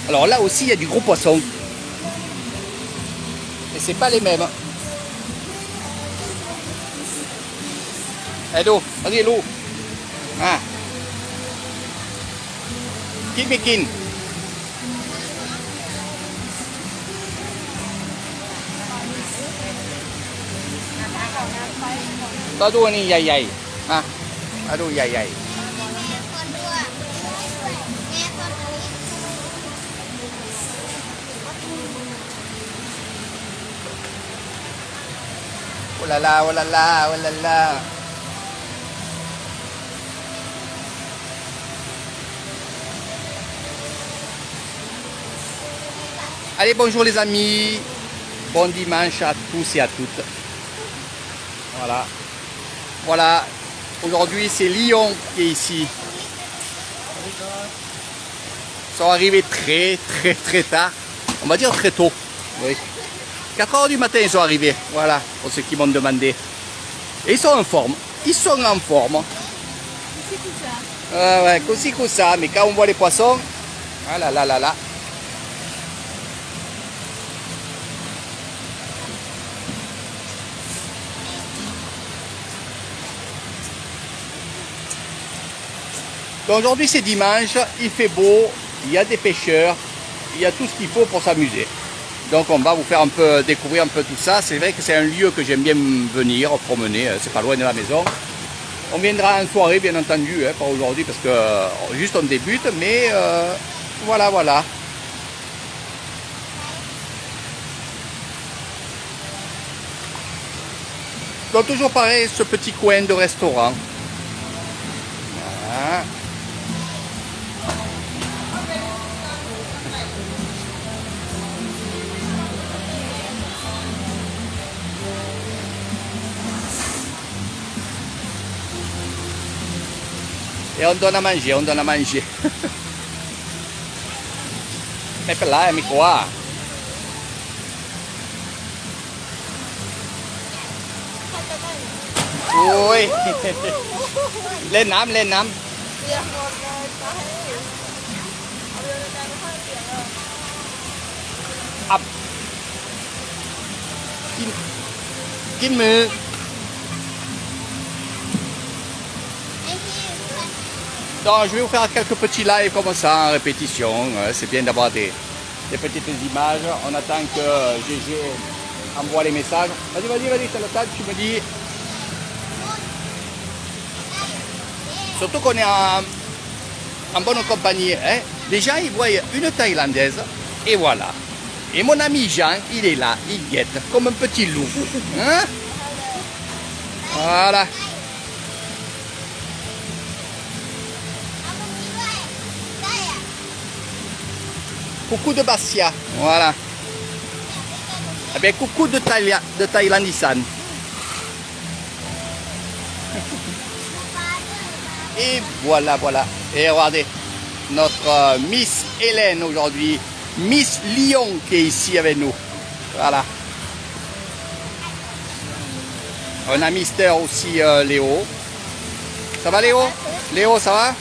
Alors là aussi, il y a du gros poisson. Et c'est pas les mêmes. Eh l'eau, vas-y l'eau. Ah. Kin bikin. Aduh ni yai. Ah. Aduh yai. Oh là là, oh là là, oh là là. Allez, bonjour les amis. Bon dimanche à tous et à toutes. Voilà. Voilà. Aujourd'hui, c'est Lyon qui est ici. Ils sont arrivés très tard. On va dire très tôt. Oui. 4 heures du matin, ils sont arrivés. Voilà, pour ceux qui m'ont demandé. Et ils sont en forme. Ils sont en forme. Ouais, comme ça. Mais quand on voit les poissons, ah là là là là. Donc aujourd'hui c'est dimanche, il fait beau, il y a des pêcheurs, il y a tout ce qu'il faut pour s'amuser. Donc on va vous faire un peu découvrir un peu tout ça. C'est vrai que c'est un lieu que j'aime bien venir promener, c'est pas loin de la maison. On viendra en soirée bien entendu, pas aujourd'hui parce que juste on débute, mais voilà. Donc toujours pareil, ce petit coin de restaurant. Voilà. Et on donne à manger, Mais per là, mais quoi? Oui. Lên Nam. Up. Kimมือ. Donc, je vais vous faire quelques petits lives comme ça en répétition. C'est bien d'avoir des petites images. On attend que GG envoie les messages. Vas-y, c'est le temps, tu me dis. Surtout qu'on est en bonne compagnie. Hein. Les gens, ils voient une Thaïlandaise et voilà. Et mon ami Jean, il est là, il guette comme un petit loup. Hein. Voilà. Coucou de Bastia, voilà. Eh bien, coucou de Thaïlandistan. Et voilà. Et regardez, notre Miss Hélène aujourd'hui, Miss Lyon qui est ici avec nous. Voilà. On a Mister aussi Léo. Ça va Léo? Léo, ça va?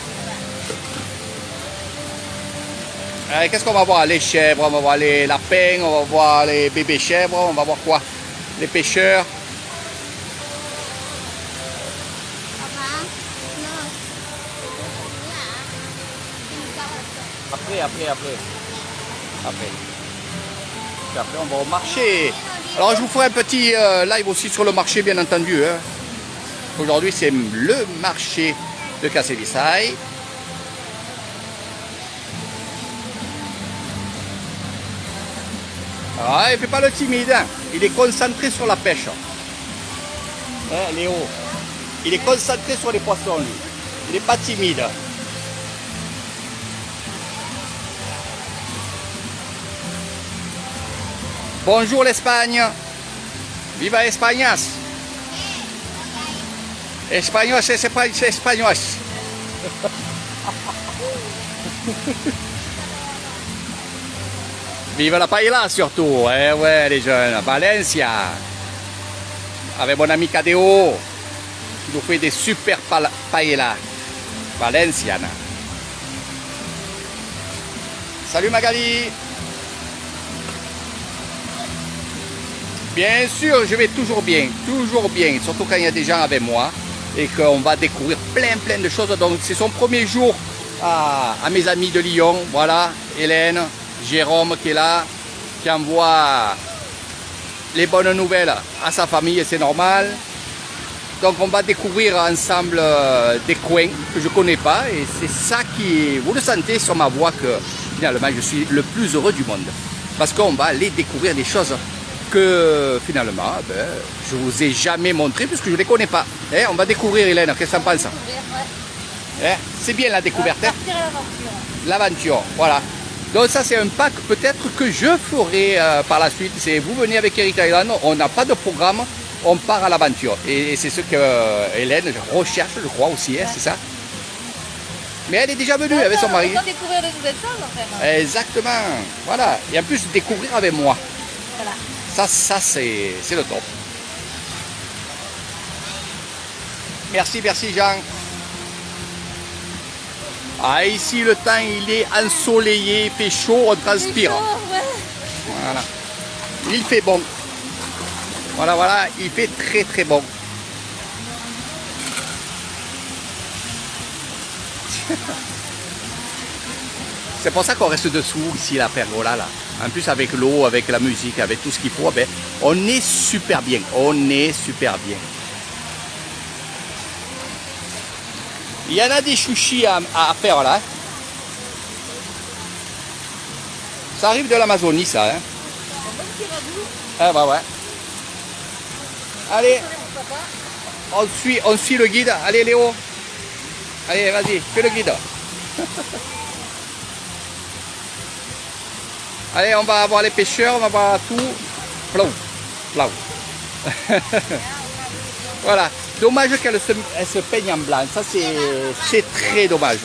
Qu'est-ce qu'on va voir? Les chèvres, on va voir les lapins, on va voir les bébés chèvres, on va voir quoi? Les pêcheurs. Après. Et après, on va au marché. Alors, je vous ferai un petit live aussi sur le marché, bien entendu. Hein. Aujourd'hui, c'est le marché de Kasselisai. Ah, il ne fait pas le timide, hein. Il est concentré sur la pêche. Hein, Léo. Il est concentré sur les poissons, lui. Il n'est pas timide. Bonjour l'Espagne. Viva Españas. Españoles, c'est españoles. Vive la paella surtout, ouais les jeunes, Valencia, avec mon ami Cadeo, qui nous fait des super paella, valenciana. Salut Magali. Bien sûr, je vais toujours bien, surtout quand il y a des gens avec moi et qu'on va découvrir plein de choses. Donc c'est son premier jour à mes amis de Lyon, voilà, Hélène, Jérôme qui est là, qui envoie les bonnes nouvelles à sa famille et c'est normal. Donc on va découvrir ensemble des coins que je ne connais pas et c'est ça qui, vous le sentez sur ma voix que finalement je suis le plus heureux du monde. Parce qu'on va aller découvrir des choses que finalement je ne vous ai jamais montré puisque je ne les connais pas. Eh, on va découvrir Hélène, qu'est-ce que tu en penses? Eh, c'est bien la découverte. L'aventure, voilà. Donc ça c'est un pack peut-être que je ferai par la suite. C'est vous venez avec Eric Thailand, on n'a pas de programme, on part à l'aventure. Et c'est ce que Hélène recherche, je crois aussi, hein, c'est ça. Mais elle est déjà venue avec son mari. On va découvrir de nouvelles choses en fait. Exactement, voilà. Et en plus découvrir avec moi. Voilà. Ça c'est le top. Merci Jean. Ah, ici le temps il est ensoleillé, il fait chaud, on transpire. Chaud, ouais. Voilà. Il fait bon. Voilà, il fait très bon. C'est pour ça qu'on reste dessous ici la pergola là. En plus avec l'eau, avec la musique, avec tout ce qu'il faut, ben, on est super bien. Il y en a des chouchis à faire là. Ça arrive de l'Amazonie ça. Hein. Ah bah ouais. Allez, on suit le guide. Allez Léo. Allez, vas-y, fais le guide. Allez, on va voir les pêcheurs, on va voir tout. Plau. Voilà. Dommage qu'elle se peigne en blanc. Ça, c'est très dommage.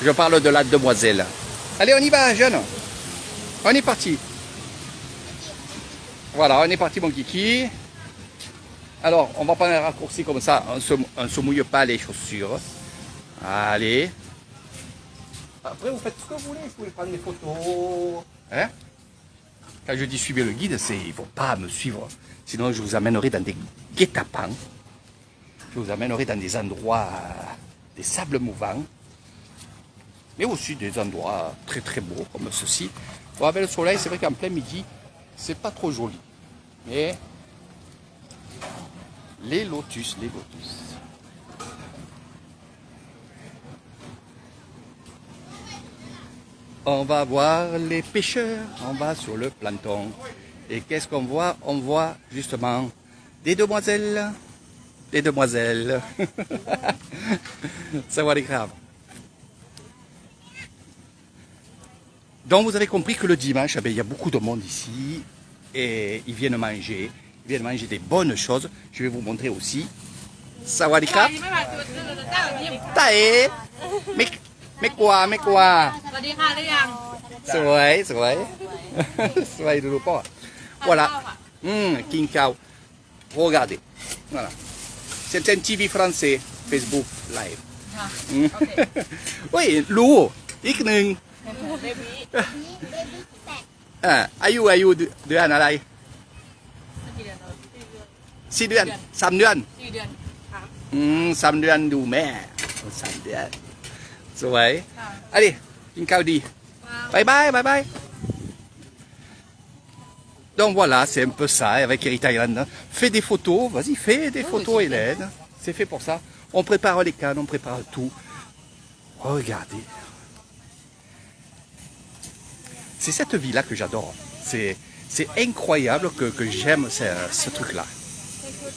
Je parle de la demoiselle. Allez, on y va, jeune. On est parti. Voilà, on est parti, mon kiki. Alors, on va prendre un raccourci comme ça. On ne se mouille pas les chaussures. Allez. Après, vous faites ce que vous voulez. Vous pouvez prendre des photos. Hein? Quand je dis suivez le guide, il ne faut pas me suivre. Sinon, je vous amènerai dans des guet-apens. Je vous amènerai dans des endroits, des sables mouvants. Mais aussi des endroits très beaux, comme ceci. Bon, avec le soleil, c'est vrai qu'en plein midi, c'est pas trop joli. Mais les lotus. On va voir les pêcheurs, on va sur le plancton. Et qu'est-ce qu'on voit? On voit justement des demoiselles. Ça va les graves. Donc vous avez compris que le dimanche, il y a beaucoup de monde ici. Et ils viennent manger des bonnes choses. Je vais vous montrer aussi. Ça va les graves. Tae. Mais quoi? สวัสดีค่ะได้ยัง สวยดูป่ะ Voilà. King Cow. Regardez. Voilà. C'est un TV français. Facebook Live. Oui, Lou. อีกหนึ่ง เบบี้ อายุเดือนอะไร กี่เดือน 4 เดือน 3 เดือน 4 เดือนค่ะ 3 เดือนดูแม่ 3 เดือน สวย Allez, กินข้าวดี Bye bye. Donc voilà, c'est un peu ça avec Eric Thailand. Fais des photos, vas-y, fais des photos Hélène. C'est fait pour ça. On prépare les cannes, on prépare tout. Regardez. C'est cette vie-là que j'adore. C'est incroyable que j'aime ce truc-là.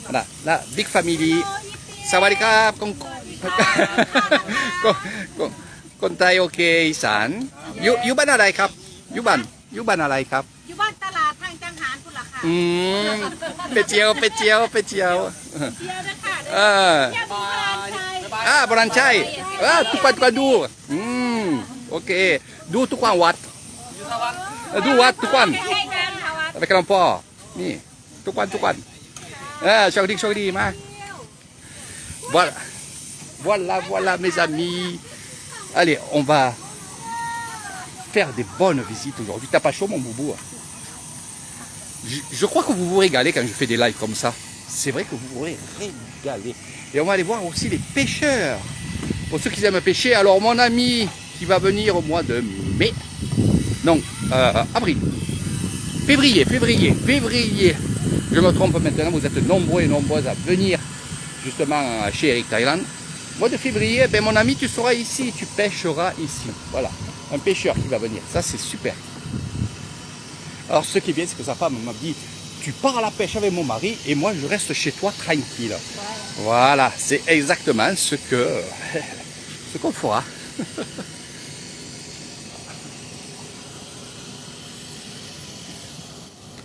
Voilà, la big family. Sawadikap. คนไทยโอเคอีสานอยู่บ้านอะไรครับอยู่บ้านอะไรครับ อยู่บ้านตลาดทางจังหารคุณล่ะค่ะ ไปเจียว เที่ยวด้วยค่ะบรันชัยทุกวันดูโอเคดูทุกวันวัดดูวัดทุกวันไปกระลำพ่อนี่ทุกวันโชคดีมาก voilà mes amis. Allez, on va faire des bonnes visites aujourd'hui. T'as pas chaud, mon boubou? Je crois que vous vous régalez quand je fais des lives comme ça. C'est vrai que vous vous régalez. Et on va aller voir aussi les pêcheurs. Pour ceux qui aiment pêcher, alors mon ami qui va venir au mois de mai, non, avril, février, je me trompe maintenant, vous êtes nombreux et nombreuses à venir justement chez Eric Thailand. Mois de février, ben mon ami, tu seras ici, tu pêcheras ici. Voilà, un pêcheur qui va venir, ça c'est super. Alors ce qui est bien, c'est que sa femme m'a dit, tu pars à la pêche avec mon mari et moi je reste chez toi tranquille. Voilà, c'est exactement ce qu'on fera.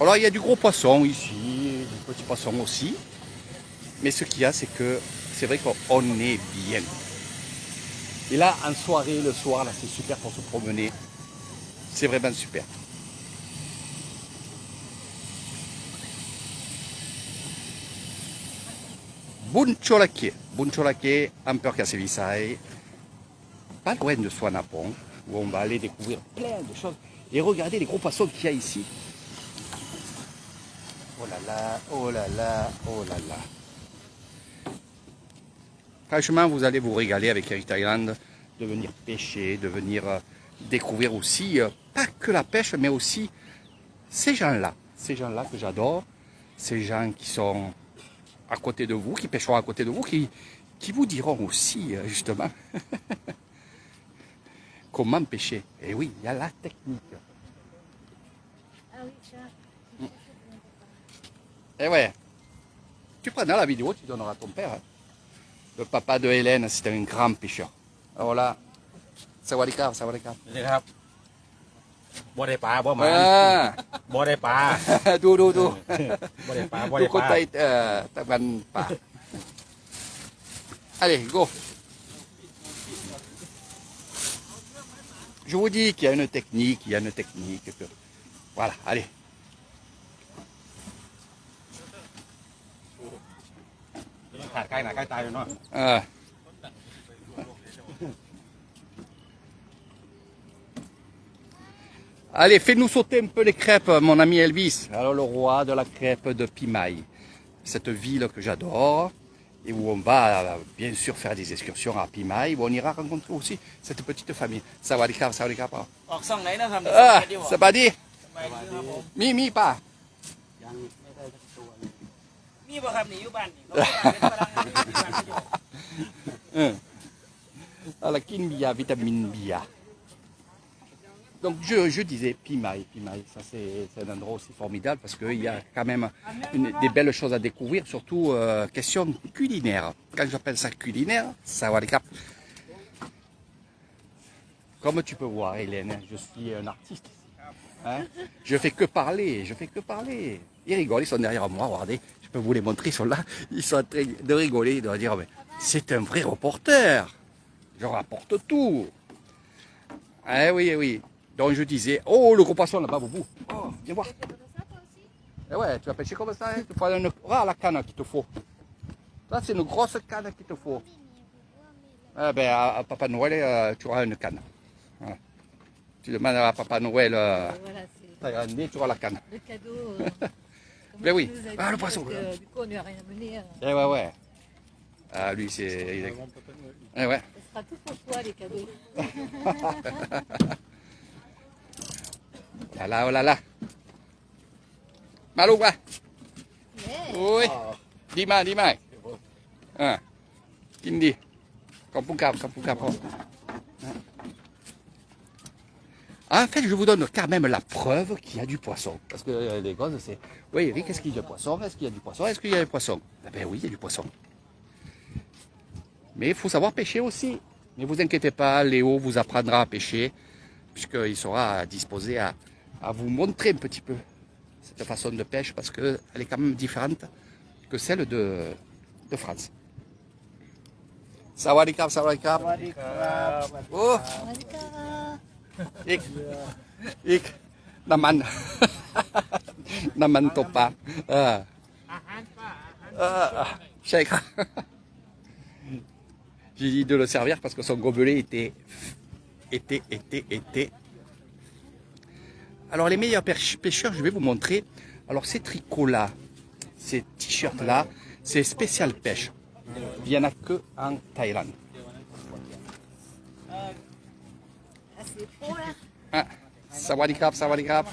Alors il y a du gros poisson ici, du petit poisson aussi. Mais ce qu'il y a, c'est que c'est vrai qu'on est bien. Et là, en soirée, le soir, là, c'est super pour se promener. C'est vraiment super. Buncholake, Amper Kasevisai, pas loin de Swanapon, où on va aller découvrir plein de choses. Et regardez les gros poissons qu'il y a ici. Oh là là, oh là là, oh là là. Franchement, vous allez vous régaler avec Eric Thailand, de venir pêcher, de venir découvrir aussi, pas que la pêche, mais aussi ces gens-là que j'adore, ces gens qui sont à côté de vous, qui pêcheront à côté de vous, qui vous diront aussi, justement, comment pêcher. Et oui, il y a la technique. Et ouais, tu prendras la vidéo, tu donneras à ton père. Hein. Le papa de Hélène, c'était un grand pêcheur. Alors là, sawadikap, sawadikap. นี่ครับบ่ได้ปลาบ่หมา Ah, บ่ได้ปลา ดู บ่ได้ปลาบ่ ดู ได้ ค ป น ลา ไทยตะวันป่า Allez, go. Je vous dis qu'il y a une technique, que... Voilà, allez. Allez, fais-nous sauter un peu les crêpes, mon ami Elvis. Alors, le roi de la crêpe de Pimaï. Cette ville que j'adore. Et où on va, bien sûr, faire des excursions à Pimaï. Où on ira rencontrer aussi cette petite famille. Sawadikap, sawadikap. ออกซ่องไหนนะครับเนี่ย Ah, ça va dire. สบายดีครับผม Mi, pas. มีบ่ครับนี่อยู่บ้านนี่เขาบอกว่าเป็นฝรั่งนี่อยู่บ้านนี่อยู่ La kinbia, vitamine bia. Donc je disais Pimaï, ça c'est un endroit aussi formidable parce qu'il y a quand même des belles choses à découvrir, surtout question culinaire. Quand j'appelle ça culinaire, ça va les cap. Comme tu peux voir Hélène, je suis un artiste. Hein? Je fais que parler. Ils rigolent, ils sont derrière moi, regardez, je peux vous les montrer, ils sont là, ils sont en train de rigoler, de dire mais c'est un vrai reporter. Je rapporte tout. Eh oui. Donc je disais, oh le gros poisson là-bas, Boubou. Oh, viens voir. Eh ouais, tu vas pêcher comme ça, hein? Tu prends la canne qu'il te faut. Ça c'est une grosse canne qu'il te faut. Eh ben à Papa Noël, tu auras une canne. Voilà. Tu demandes à Papa Noël, Voilà, tu auras la canne. le cadeau. Ben oui. Nous a dit, Ah, le poisson. parce que, du coup, on lui a rien amené. Eh ouais. Ah lui c'est... Eh ouais. Ce sera tout pour toi, les cadeaux. Oh là là. Malou, quoi? Yeah. Oui. Dis-moi. Hein. Kindi. Kampung-kap. En fait, je vous donne quand même la preuve qu'il y a du poisson. Parce que les gosses, c'est... Oui, Eric, est-ce qu'il y a du poisson? Est-ce qu'il y a du poisson? Eh bien oui, il y a du poisson. Mais il faut savoir pêcher aussi. Ne vous inquiétez pas, Léo vous apprendra à pêcher, puisqu'il sera disposé à vous montrer un petit peu cette façon de pêche, parce qu'elle est quand même différente que celle de France. Sawadikap. Oh, ik, naman. Naman topa. Sheikh. J'ai dit de le servir parce que son gobelet était Alors les meilleurs pêcheurs, je vais vous montrer. Alors ces tricots-là, ces t-shirts-là, c'est spécial pêche. Il n'y en a que en Thaïlande. Ah, c'est pour là. Ah, sawadikap, sawadikap.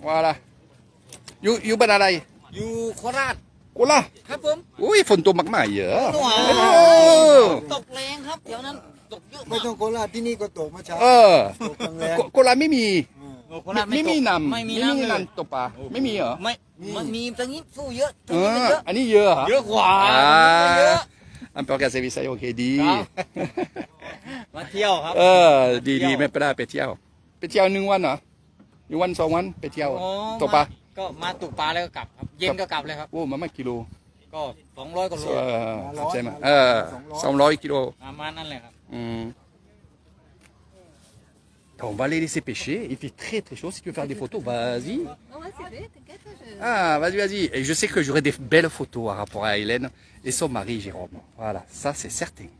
Voilà. You บ้านอะไร อยู่โคราช โคราช ครับผม อุ้ยฝนตกมากๆเยอะ ตกแรงครับแถวนั้นตกเยอะ ไม่ มาก ต้องโคราชที่นี่ก็ตกเมื่อเช้า เออ ตกกลางแรง โคราชไม่มี โคราช ไม่มี ตก น้ำ ไม่มีน้ำเลย น้ำตกปลาไม่มีเหรอ ไม่มันมีตรงนี้สู้เยอะตร เอง นี้มัน อ เยอะ อันนี้เยอะเหรอ เยอะกว่า อ่า เยอะ อันเป็นการเซวิสโอเคดี ครับ มาเที่ยวครับ เออดีไม่เป็นไรไปเที่ยว1 วันเหรอ1 วัน 2 วันไปเที่ยว อ๋อ ตกปลา ก็มาตกปลาแล้วก็กลับครับเย็นก็กลับเลยครับ โอ้มันไม่กิโล ก็200กว่าโล ใช่ไหม200 กิโล ประมาณนั้นแหละครับ On va les laisser pêcher. Il fait très très chaud. Si tu veux faire des photos, vas-y. Non, ouais, c'est vrai, t'inquiète. Ah, vas-y. Et je sais que j'aurai des belles photos à rapport à Hélène et son mari Jérôme. Voilà, ça c'est certain.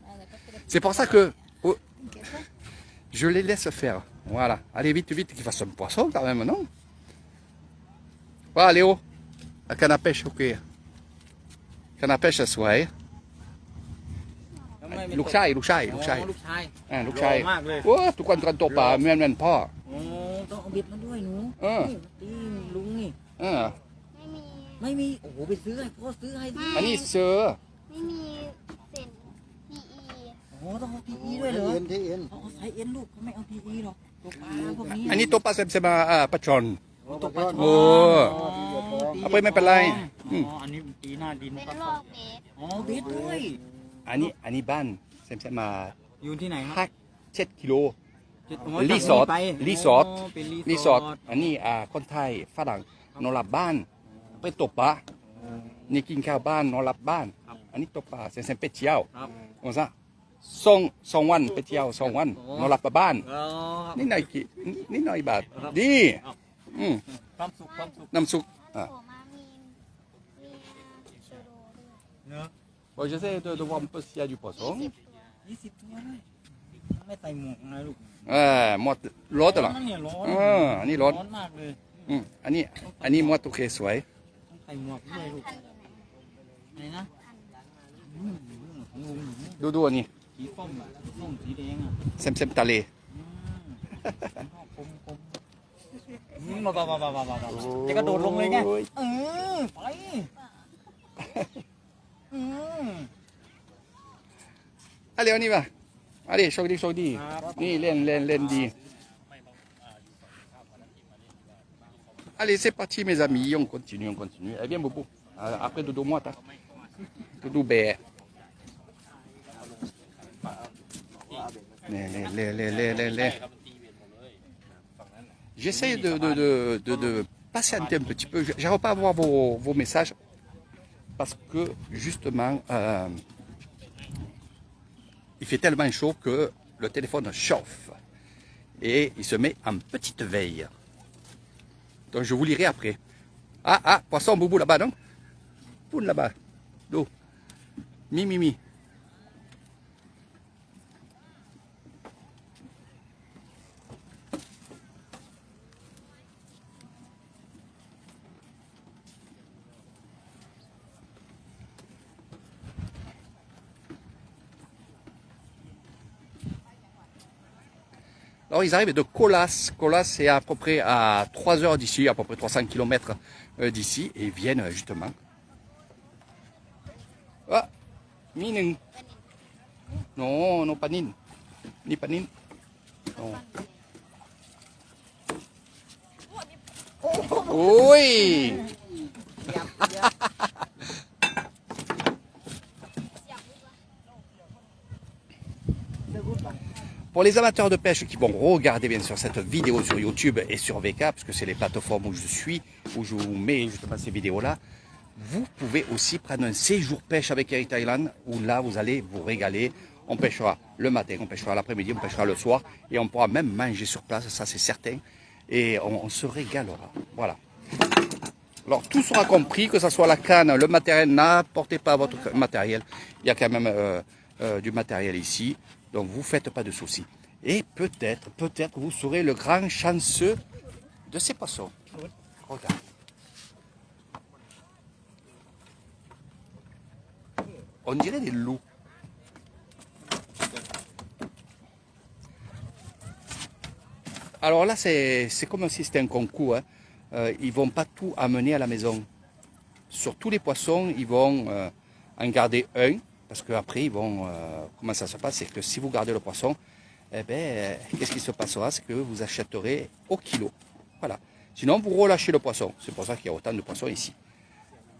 C'est pour ça que je les laisse faire. Voilà. Allez vite, qu'ils fassent un poisson quand même, non? Voilà, Léo. La canne à pêche, ok. Canne à pêche, ouais. ลูกชาย อ๋อลูกชาย ลูกชาย หล่อมากเลย โอ้ทุกคนกันตัวป่าแม่นพ่อ โอ้ต้องเอาเบ็ดมาด้วยหนู เออ ตีลุงนี่ เออ ไม่มี โอ้โหไปซื้อให้พ่อซื้อให้ดิ อันนี้เสือ ไม่มีเซ็น PE โอ้โหต้องเอา PE ด้วยเหรอ เอ็นที่เอ็น เอาไซส์เอ็นลูกเขาไม่เอา PE หรอกตัวปลาพวกนี้ อันนี้ตัวปลาเซมมาปลาชอน ตัวปลา โอ้ เอาไปไม่เป็นไร อ๋ออันนี้ตีหน้าดิน เป็น ครับ ลอกเบส อ๋อเบ็ดด้วย อันนี้บ้านเซมมา อยู่ที่ไหนค ห้า รับ 7 กิโล อ๋อ รีสอร์ท ไป รีสอร์ท เป็น รีสอร์ทอันนี้คนไทยฝรั่งนอนหลับบ้านไปตกปลานี่กินข้าวบ้านนอนหลับบ้าน อันนี้ตกปลาเซมไปเที่ยว ครับ ว่าซะ2 วันไปเที่ยว2 วันนอนหลับบ้าน อ๋อ นิดหน่อยบาทดี ความสุขความสุข น้ำซุป โผล่มามีโชโดด้วย เนื้อ Bon, j'essaie de voir un peu s'il y a du poisson. 20 ตัวด้วยไม่ใส่หมวกนะลูก Moi, l'autre là. นั่นเนี่ยร้อน อันนี้ร้อน ร้อนมากเลย อันนี้moi tout est soi. ต้องใส่หมวกด้วยลูก พันอยู่ไหน ไหนนะของลุงอยู่นี่ ดูอันนี้ สีส้มอ่ะสีส้มสีแดงอ่ะ เซมทะเล กลมกลมบ้าจะกระโดดลงเลยไงไป Allez, on y va. Allez, choc dit. Ni, len, dit. Allez, c'est parti, mes amis. On continue. Eh bien, Bobo. Après, Dodo, moi, t'as. Dodo, ben. Les. J'essaie de patienter un petit peu. J'arrive pas à voir vos messages. Parce que, justement, il fait tellement chaud que le téléphone chauffe. Et il se met en petite veille. Donc, je vous lirai après. Ah, poisson, boubou là-bas, non? Poule là-bas. D'eau. Mi. Alors ils arrivent de Kolas. Kolas c'est à peu près à 3 heures d'ici, à peu près 300 km d'ici. Et ils viennent justement. Ah, Minung. Non, pas Nin. Ni pas Nin. Non. Oui. Pour les amateurs de pêche qui vont regarder bien sûr cette vidéo sur YouTube et sur VK, parce que c'est les plateformes où je suis, où je vous mets justement ces vidéos-là, vous pouvez aussi prendre un séjour pêche avec Eric Thailand, où là vous allez vous régaler. On pêchera le matin, on pêchera l'après-midi, on pêchera le soir, et on pourra même manger sur place, ça c'est certain, et on se régalera. Voilà. Alors tout sera compris, que ce soit la canne, le matériel, n'apportez pas votre matériel, il y a quand même du matériel ici. Donc vous ne faites pas de soucis. Et peut-être vous serez le grand chanceux de ces poissons. Regarde. On dirait des loups. Alors là, c'est comme si c'était un concours. Hein. Ils ne vont pas tout amener à la maison. Sur tous les poissons, ils vont en garder un. Parce qu'après, ils vont. Comment ça se passe? C'est que si vous gardez le poisson, eh ben, qu'est-ce qui se passera? C'est que vous achèterez au kilo. Voilà. Sinon, vous relâchez le poisson. C'est pour ça qu'il y a autant de poissons ici.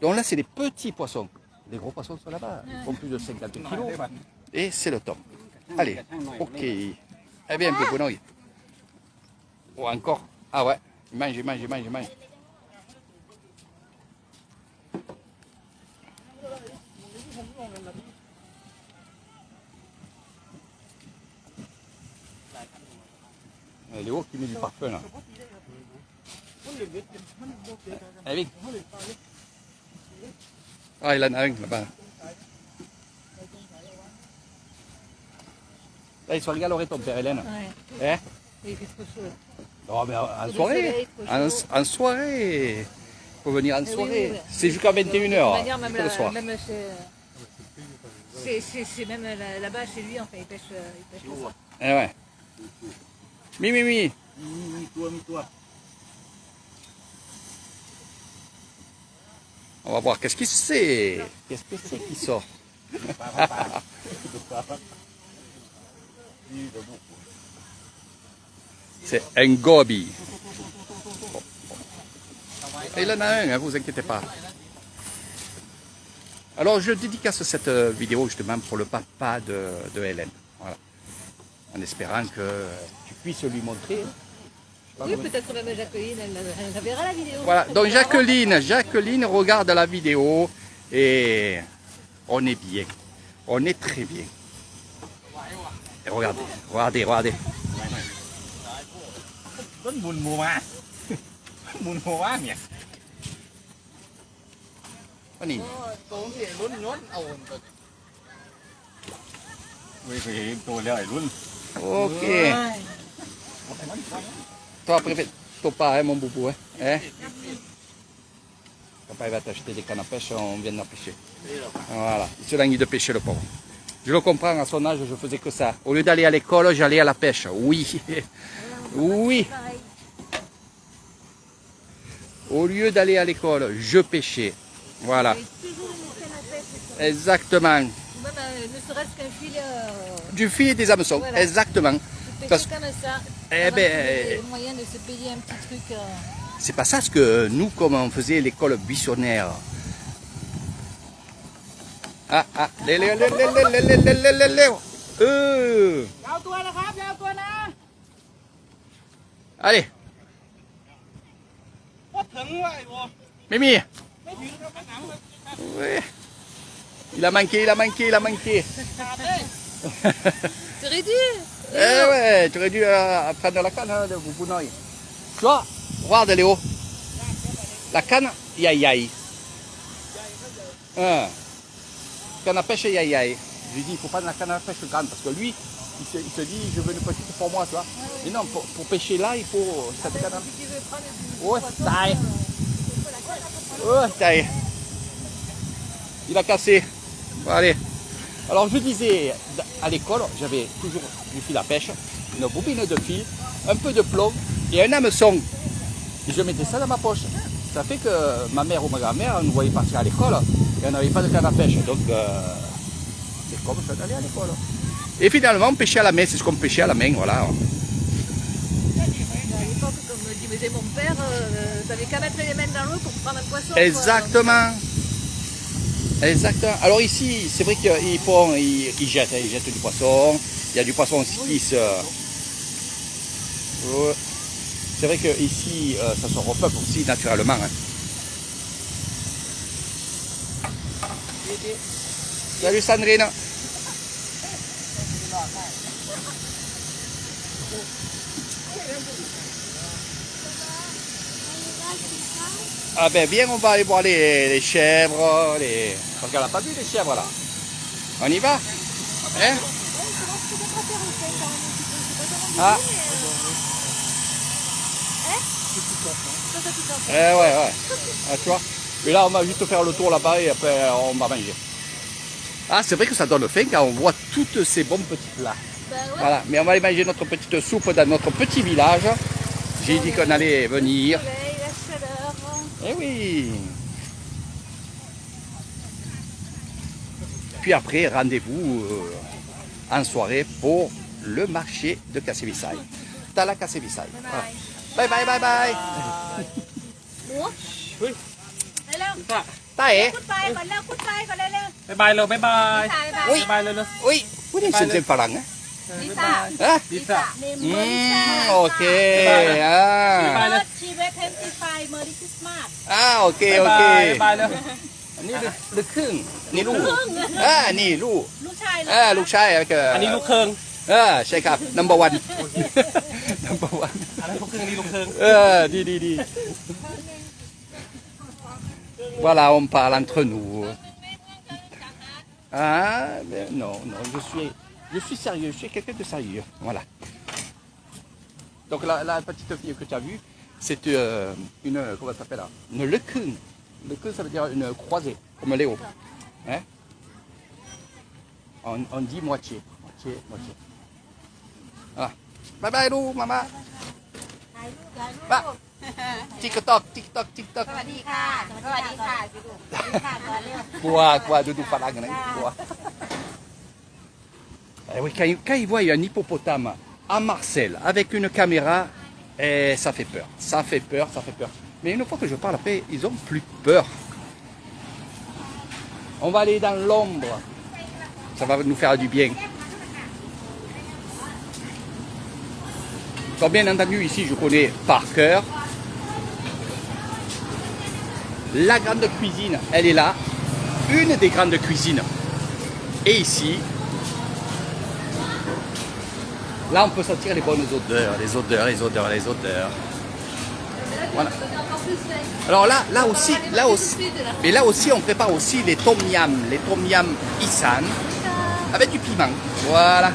Donc là, c'est des petits poissons. Les gros poissons sont là-bas. Ils font plus de 50 kilos. Et c'est le top. Allez, ok. Eh bien, un peu de ou encore. Ah ouais, il mange. Léo qui met du parfum là. Allez, vite. Ah, il en a un là-bas. Là, il se regalerait ton père, Hélène. Ouais. Hein? Il fait trop chaud. Non, mais en Le soirée. soleil, trop En soirée. Il faut venir en Oui, soirée. oui, oui. C'est jusqu'à 21h. De toute manière, même, le soir. même c'est même là-bas chez lui, enfin, il pêche le soir. Eh ouais. Mi. On va voir qu'est-ce qui c'est. Qu'est-ce que c'est qui sort? C'est un gobi. Et il en a un, ne vous inquiétez pas. Alors je dédicace cette vidéo justement pour le papa de Hélène. Voilà. En espérant que tu puisses lui montrer. Oui, peut-être même Jacqueline, elle verra la vidéo. Voilà, donc Jacqueline regarde la vidéo et on est bien. On est très bien. Et regardez. ต้นบุญหมูมาบุญหมูว่าเนี่ย อันนี้ เว้ยเคยเห็นตัวแล้วไอ้รุ่น Ok. Toi, préfère pas, hein, mon boubou. Hein? Papa, il va t'acheter des cannes à pêche, on vient de pêcher. Voilà, il se languit de pêcher le pauvre. Je le comprends, à son âge, je faisais que ça. Au lieu d'aller à l'école, j'allais à la pêche. Oui. Oui. Au lieu d'aller à l'école, je pêchais. Voilà. Toujours une canne à pêche. Exactement. Même ne serait-ce qu'un filet. Du fil et des hameçons. Voilà. Exactement. Pêcher Parce- comme ça. Eh avant ben, qu'il ait les moyens de se payer un petit truc. C'est pas ça ce que nous, comme on faisait l'école buissonnaire. Ah, Léo. ยาวตัวนะครับยาวตัวนะ Allez, ว่าถึงว่าไอ้บัว Mimi. ไม่ถึงครับหนังเลย Oui. Il a manqué.ขาดเลย T'aurais dû. Eh ouais, tu aurais dû prendre la canne hein, de Boubounoï. Tu vois, regarde Léo. La canne, yaï. Canne à pêche, yaï. Je lui dis, il faut prendre la canne à pêche grande parce que lui, il se dit, je veux une petite pour moi, tu vois. Mais non, pour pêcher là, il faut cette canne à... Si tu veux prendre du Ouais, poisson, taille. Taille. Il a cassé. Bon, allez. Alors je disais, à l'école, j'avais toujours du fil à pêche, une bobine de fil, un peu de plomb et un hameçon. Et je mettais ça dans ma poche. Ça fait que ma mère ou ma grand-mère nous voyait partir à l'école et on n'avait pas de canne à pêche. Donc c'est comme ça d'aller à l'école. Et finalement, on pêchait à la main, c'est ce qu'on pêchait à la main, voilà. à l'époque, comme disait mon père, t'avais qu'à mettre les mains dans l'eau pour prendre un poisson. quoi. Exactement. Exactement. Alors ici, c'est vrai qu'ils jettent du poisson. Il y a du poisson aussi qui se... Ouais. C'est vrai que ici, ça se repeuple aussi naturellement. Hein. Salut Sandrine. Ah ben viens, on va aller voir les chèvres, parce qu'elle n'a pas vu les chèvres là. On y va? Hein? Ah. Ça, c'est tout en Eh ouais. Ah, tu vois. Et là, on va juste faire le tour là-bas et après, on va manger. Ah, c'est vrai que ça donne faim quand on voit toutes ces bons petits plats. Ben ouais. Voilà, mais on va aller manger notre petite soupe dans notre petit village. J'ai dit qu'on allait venir. Le soleil, la chaleur. Eh oui. Puis après, rendez-vous en soirée pour le marché de Cassevissai. T'as la Cassevissai. Voilà. Bye bye bye bye. หมู เฮ้ย เร็ว จ้ะ Ta eh? ๆพูดไปก่อนเร็วพูดไปก่อนเร็ว บ๊ายบายเลยบ๊ายบาย ๆบ๊ายบาย Oui. บ๊ายบายเลยเลย Oui. Vous êtes senza farang, hein? ลิซ่า Hein? ลิซ่า เนมเมอร์ลิซ่า Ok. Bye. Ah, ชีเวทเพนติไฟเมอร์ดิคริสต์มาส ah ok บ๊ายบาย ok. บ๊ายบายเลย นี่ลูกครึ่งนี่ลูกนี่ลูก ลูกชายเหรอ ลูกชายavec อันนี้ลูกเคิง ใช่ครับ number one number one อันนั้นลูกเคิงนี่ลูกเคิง dis. Voilà, on parle entre nous. Ah, mais non, je suis sérieux, je suis quelqu'un de sérieux. Voilà. Donc la petite fille que tu as vue, c'est une, comment ça s'appelle là? Une lekun. Lekun, ça veut dire une croisée, comme Léo. Hein? On dit moitié. Voilà. Bye bye, Lou, maman. ถ่ายรูปถ่ายรูป Bah. TikTok. สวัสดีค่ะสวัสดีค่ะสิลูกสวัสดีค่ะก่อนเร็ว Quoi, Doudou Falang, hein? Quoi? Eh oui, quand ils voient un hippopotame à Marseille avec une caméra, ça fait peur. Ça fait peur. Mais une fois que je parle après, ils ont plus peur. On va aller dans l'ombre. Ça va nous faire du bien. Donc bien entendu, ici, je connais par cœur. La grande cuisine, elle est là. Une des grandes cuisines. Et ici, là, on peut sentir les bonnes odeurs, les odeurs. Voilà. Alors là aussi, mais là aussi, on prépare aussi les tom yam isan, avec du piment. Voilà.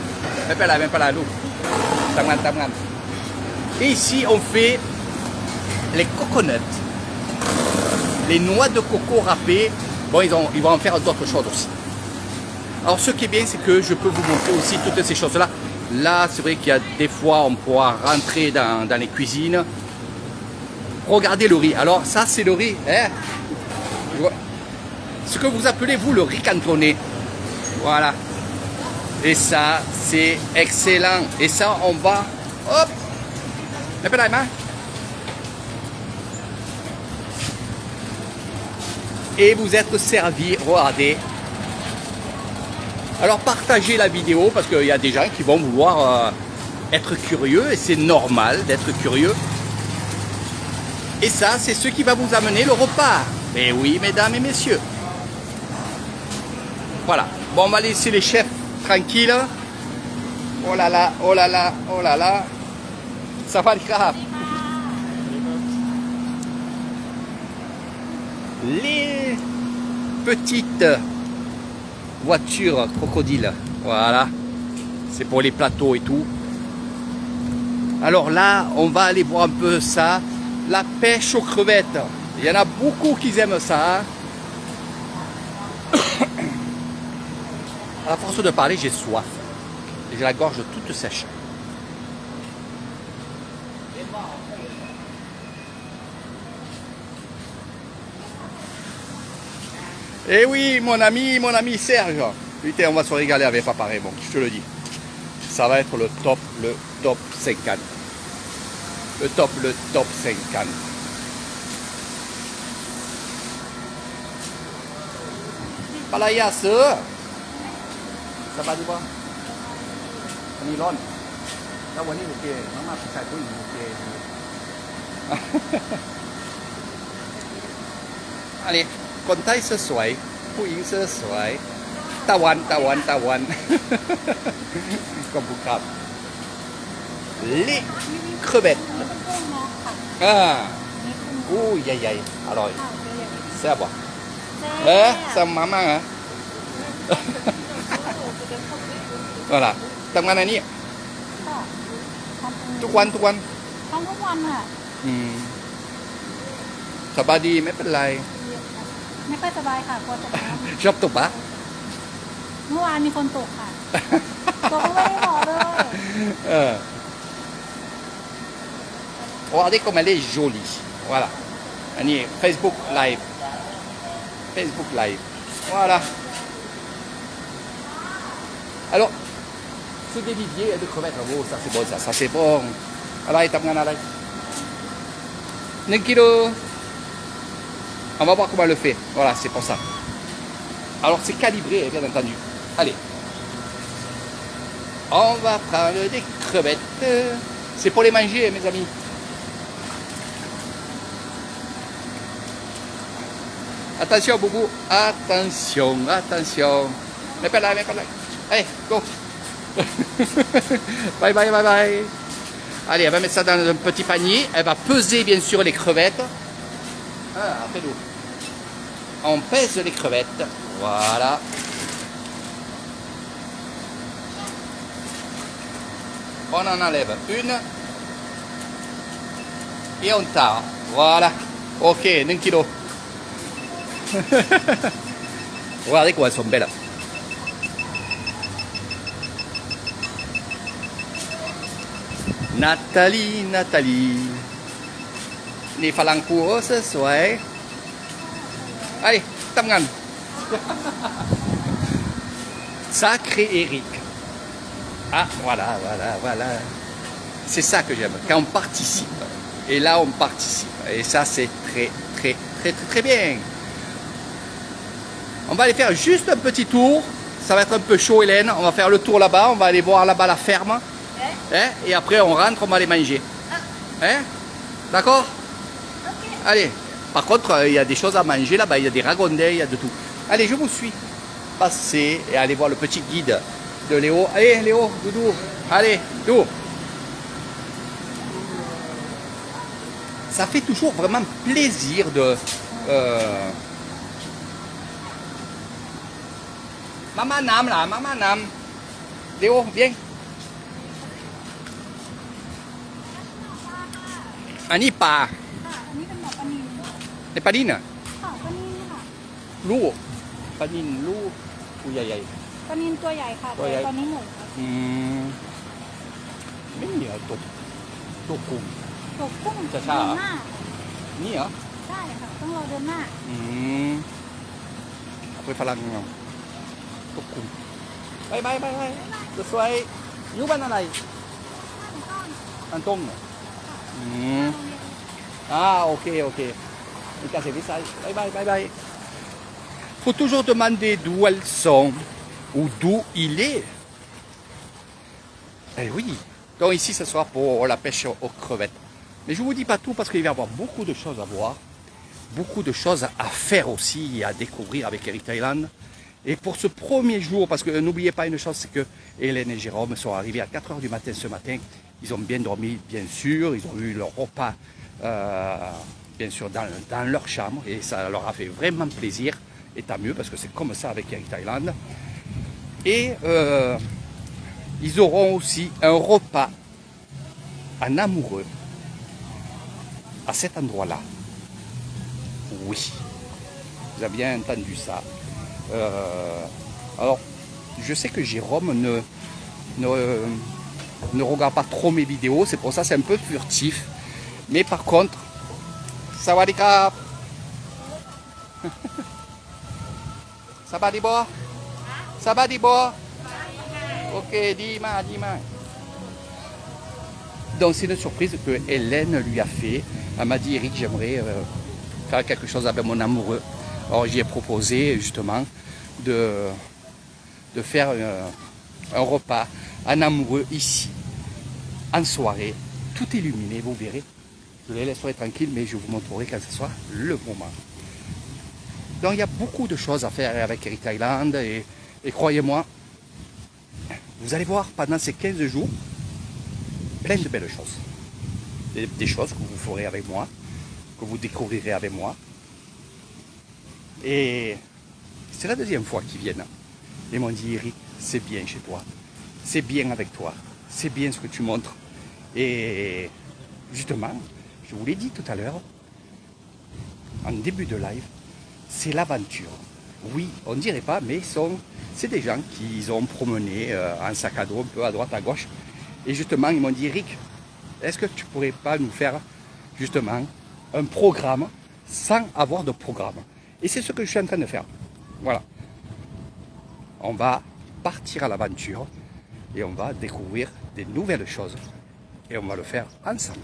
Même pas là, l'eau. Tamgan. Et ici, on fait les coconuts, les noix de coco râpées. Bon, ils vont en faire d'autres choses aussi. Alors, ce qui est bien, c'est que je peux vous montrer aussi toutes ces choses-là. Là, c'est vrai qu'il y a des fois, on pourra rentrer dans les cuisines. Regardez le riz. Alors, ça, c'est le riz. Hein? Ce que vous appelez, vous, le riz cantonné. Voilà. Et ça, c'est excellent. Et ça, on va... Hop! Et vous êtes servi, regardez. Alors partagez la vidéo parce qu'il y a des gens qui vont vouloir être curieux et c'est normal d'être curieux. Et ça, c'est ce qui va vous amener le repas. Et oui, mesdames et messieurs. Voilà. Bon, on va laisser les chefs tranquilles. Oh là là. Ça va le grave. Les petites voitures crocodiles. Voilà. C'est pour les plateaux et tout. Alors là, on va aller voir un peu ça. La pêche aux crevettes. Il y en a beaucoup qui aiment ça. À force de parler, j'ai soif. Et j'ai la gorge toute sèche. Eh oui, mon ami Serge. Putain, on va se régaler avec Papa Raymond, je te le dis. Ça va être le top 50. Le top 50. Palaya, ça va du bas. On y l'on. Là, on est ok. Maman, ça va ok. Allez, คนไทยสวยผู้หญิงสวยตะวันขอบคุณครับ Les crevettes อู้ใหญ่ๆอร่อยแซ่บว่ะแซ่บมากๆฮะ Voilà ทำงานอันนี้ ทำตรงนี้ ทุกวันทุกวัน ทำทุกวันอ่ะ อืมสบายดีไม่เป็นไร ไม่ค่อยสบายค่ะกลัวตกน้ ชอบตกปะ ำเมื่อวานมีคนตกค่ะ ตกก็ไม่ได้บอกเลย Regardez comme elle est jolie. Voilà. Annie, Facebook Live. Facebook Live. Voilà. Alors, c'est des viviers de crevettes. Oh, ça c'est bon, ça c'est bon. Alors, il tape là. 1 kilo. On va voir comment elle le fait. Voilà, c'est pour ça. Alors, c'est calibré, bien entendu. Allez. On va prendre des crevettes. C'est pour les manger, mes amis. Attention, Boubou. Attention, attention. Mets pas là, mets pas là. Allez, go. Bye, bye, bye, bye. Allez, elle va mettre ça dans un petit panier. Elle va peser, bien sûr, les crevettes. Ah, fais-le. On pèse les crevettes. Voilà. On en enlève une. Et on tare. Voilà. Ok, 1 kilo. Regardez comment elles sont belles. Nathalie, Nathalie. Les phalanges ce soir. Allez, Tamgan. Sacré Eric. Ah, voilà, voilà, voilà. C'est ça que j'aime, quand on participe. Et là, on participe. Et ça, c'est très, très, très, très, très bien. On va aller faire juste un petit tour. Ça va être un peu chaud, Hélène. On va faire le tour là-bas. On va aller voir là-bas la ferme. Hein? Et après, on rentre, on va aller manger. Hein? D'accord? Allez. Par contre, il y a des choses à manger là-bas. Il y a des ragondins, il y a de tout. Allez, je vous suis. Passez et allez voir le petit guide de Léo. Allez, Léo, Doudou. Allez, Doudou. Ça fait toujours vraiment plaisir de... Maman Nam là, Maman Nam. Léo, viens. Annie pas. ค่ะอันนี้เป็นหมอปลานิล Les palines. ค่ะปลานิลค่ะ Loup. Paline, loup. Ou aïe aïe. ปลานิลตัวใหญ่ค่ะ ตัวใหญ่ แต่ตอนนี้หมดค่ะ Mais il y a d'autres. ตกกุ้ง จะ เดื ช้า อนหน้า Ni hein? ใช่ค่ะต้องรอเดือนหน้า Après falang. Tokum. Bye bye bye bye. Ce soir. You bananay. Anton. Ah ok ok. Il casse les visage. Bye bye bye bye. Faut toujours demander d'où elles sont ou d'où il est. Eh oui. Donc ici ce sera pour la pêche aux crevettes. Mais je ne vous dis pas tout parce qu'il va y avoir beaucoup de choses à voir, beaucoup de choses à faire aussi et à découvrir avec Eric Thailand. Et pour ce premier jour, parce que n'oubliez pas une chose, c'est que Hélène et Jérôme sont arrivés à 4 h du matin ce matin. Ils ont bien dormi, bien sûr. Ils ont eu leur repas, bien sûr, dans leur chambre. Et ça leur a fait vraiment plaisir. Et tant mieux, parce que c'est comme ça avec Eric Thailand. Et ils auront aussi un repas en amoureux à cet endroit-là. Oui, vous avez bien entendu ça. Alors, je sais que Jérôme ne regarde pas trop mes vidéos, c'est pour ça que c'est un peu furtif. Mais par contre, Sawadika. Ça va Dibo? Ça va Dibo? Ok, Dima, Dima. Donc c'est une surprise que Hélène lui a fait. Elle m'a dit, Eric, j'aimerais faire quelque chose avec mon amoureux. Alors j'y ai proposé justement de faire un repas en amoureux ici, en soirée, tout illuminé, vous verrez. Je les laisserai tranquilles, mais je vous montrerai quand ce soit le moment. Donc il y a beaucoup de choses à faire avec Eric Thailand et croyez-moi, vous allez voir pendant ces 15 jours, plein de belles choses. Des choses que vous ferez avec moi, que vous découvrirez avec moi. Et c'est la deuxième fois qu'ils viennent. Ils m'ont dit, Eric, c'est bien chez toi. C'est bien avec toi. C'est bien ce que tu montres. Et justement, je vous l'ai dit tout à l'heure, en début de live, c'est l'aventure. Oui, on ne dirait pas, mais c'est des gens qui ont promené en sac à dos un peu à droite, à gauche. Et justement, ils m'ont dit, Eric, est-ce que tu pourrais pas nous faire justement un programme sans avoir de programme? Et c'est ce que je suis en train de faire. Voilà. On va partir à l'aventure et on va découvrir des nouvelles choses. Et on va le faire ensemble.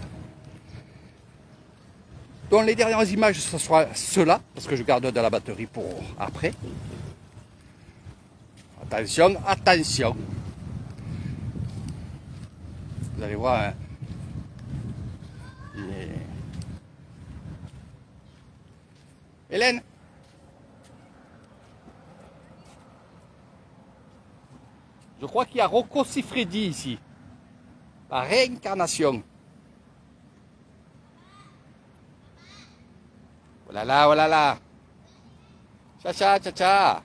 Donc les dernières images, ce sera cela, parce que je garde de la batterie pour après. Attention, attention. Vous allez voir. Hein. Hélène? Je crois qu'il y a Rocco Siffredi ici. La réincarnation. Oh là là, oh là là. Cha cha cha cha.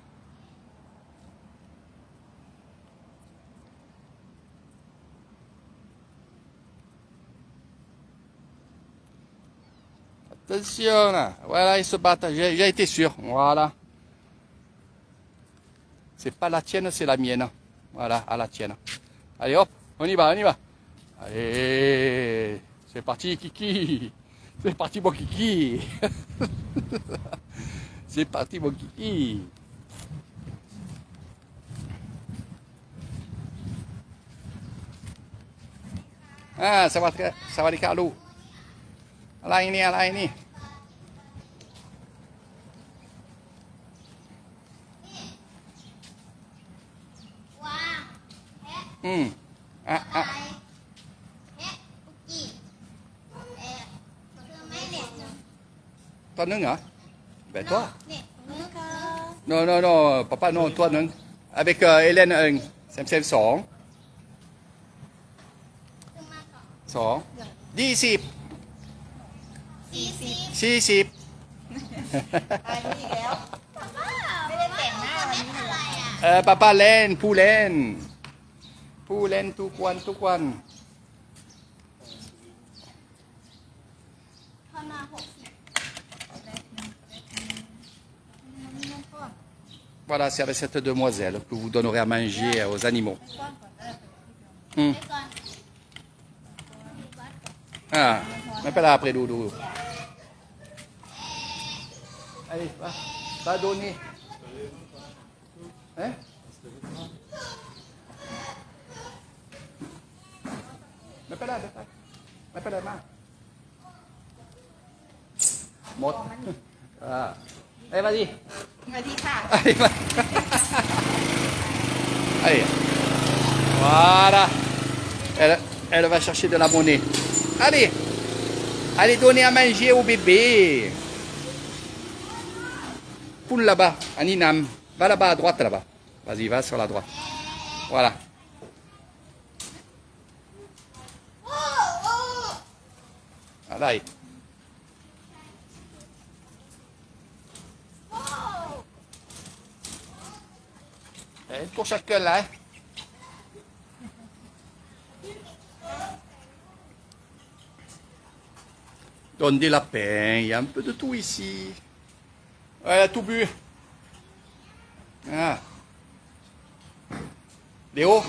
Attention là. Voilà, ils se battent. J'ai été sûr. Voilà. C'est pas la tienne, c'est la mienne. Voilà, à la tienne. Allez hop, on y va, on y va. Allez, c'est parti Kiki. C'est parti mon Kiki. C'est parti mon Kiki. Ah, ça va les Carlo. Là ini. Ah. Toi nâng hả? Ben toi. Non, papa non, toi nâng. Avec Hélène 1, Sam 2. 2 20 40 papaเล่นผู้เล่นทุกวันVoilà, c'est avec cette demoiselle que vous donnerez à manger aux animaux. Ah, mais pas là après, Doudou. Allez, va donner. Hein? Mets pas là, mets pas la main. Một. Ah. Allez, vas-y. Allez, va. Allez. Voilà. Elle va chercher de la monnaie. Allez. Allez donner à manger au bébé. Poule là-bas, Aninam. Va là-bas, à droite, là-bas. Vas-y, va sur la droite. Voilà. Voilà. Pour chacun là. Donne des lapins, il y a un peu de tout ici. Ouais, elle a tout bu. Ah. Léo,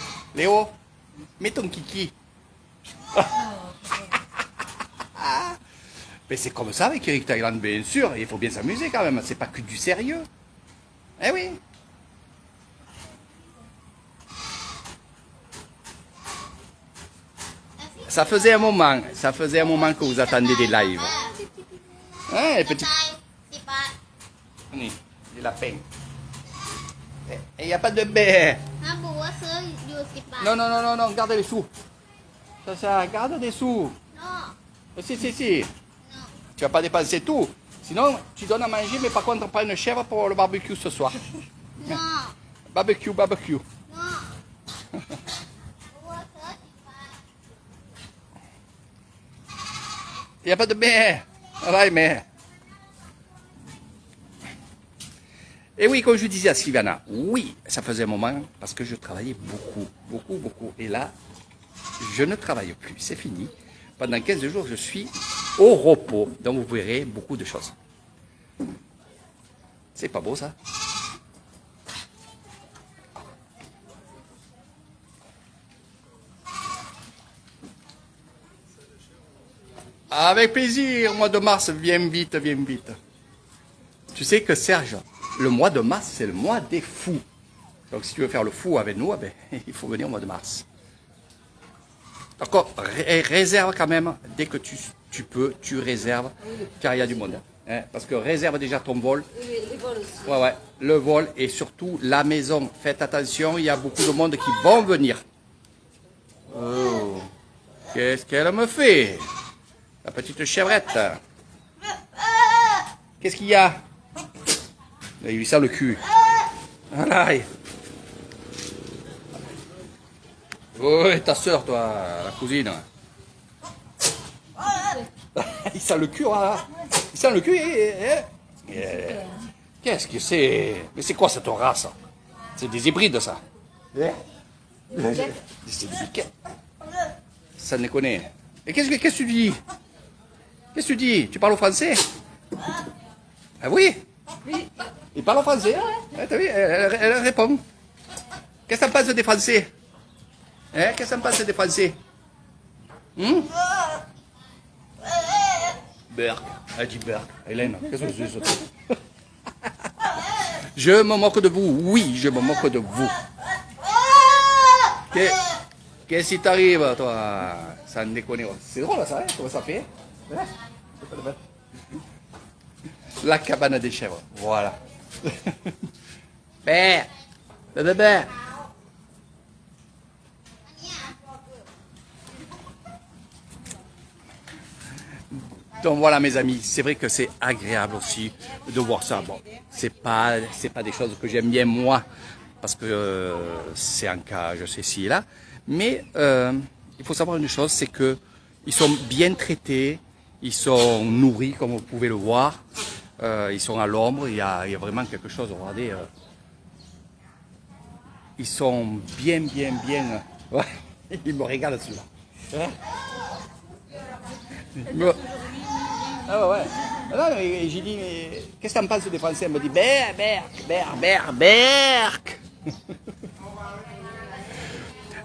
mets ton kiki. Mais c'est comme ça avec Eric Thailand, bien sûr. Il faut bien s'amuser quand même. C'est pas que du sérieux. Eh oui. Ça faisait un moment que vous attendiez des lives. Hein, les petits. Les lapins. Et il n'y a pas de baie. Non, garde les sous. Ça, garde des sous. Si. Tu vas pas dépenser tout. Sinon, tu donnes à manger, mais par contre, pas une chèvre pour le barbecue ce soir. Non. Barbecue. Non. Il n'y a pas de baie. Voilà, mais. Et oui, comme je disais à Sylvana, oui, ça faisait un moment parce que je travaillais beaucoup. Et là, je ne travaille plus, c'est fini. Pendant 15 jours, je suis au repos. Donc vous verrez beaucoup de choses. C'est pas beau ça? Avec plaisir, mois de mars, viens vite, viens vite. Tu sais que Serge, le mois de mars, c'est le mois des fous. Donc si tu veux faire le fou avec nous, eh ben, il faut venir au mois de mars. D'accord, réserve quand même, dès que tu peux, tu réserves, car il y a du monde. Hein, parce que réserve déjà ton vol. Oui, les vols aussi. Ouais, le vol et surtout la maison. Faites attention, il y a beaucoup de monde qui vont venir. Oh, qu'est-ce qu'elle me fait? La petite chevrette. Qu'est-ce qu'il y a? Il lui sert le cul. Voilà. Oui, ta soeur, toi, la cousine. Il sent le cul, là. Il sent le cul. Qu'est-ce que c'est? Mais c'est quoi cette race? C'est des hybrides, ça. C'est des biquettes. Ça ne connaît. Et qu'est-ce que tu dis? Qu'est-ce que tu dis? Tu parles au français? Ah oui? Oui. Il parle au français. T'as vu? Elle répond. Qu'est-ce que tu penses des Français? Hein? Qu'est-ce que tu penses des Français? Berk. Elle dit Berk. Hélène, qu'est-ce que c'est ça? Je me moque de vous. Oui, je me moque de vous. Qu'est-ce qui t'arrive, toi? Ça ne déconne pas. C'est drôle, ça, hein? Comment ça fait? Hein? La cabane des chèvres. Voilà. Bé. Bé. Donc voilà mes amis, c'est vrai que c'est agréable aussi de voir ça. Bon, c'est pas des choses que j'aime bien moi, parce que c'est en cage, c'est ci et là. Mais il faut savoir une chose, c'est que ils sont bien traités, ils sont nourris comme vous pouvez le voir, ils sont à l'ombre, il y a vraiment quelque chose, regardez. Ils sont bien. Ouais, ils me régalent celui-là. Ouais. Ah ouais. Non, j'ai dit, mais qu'est-ce que t'en penses des Français? Elle me dit, Berk.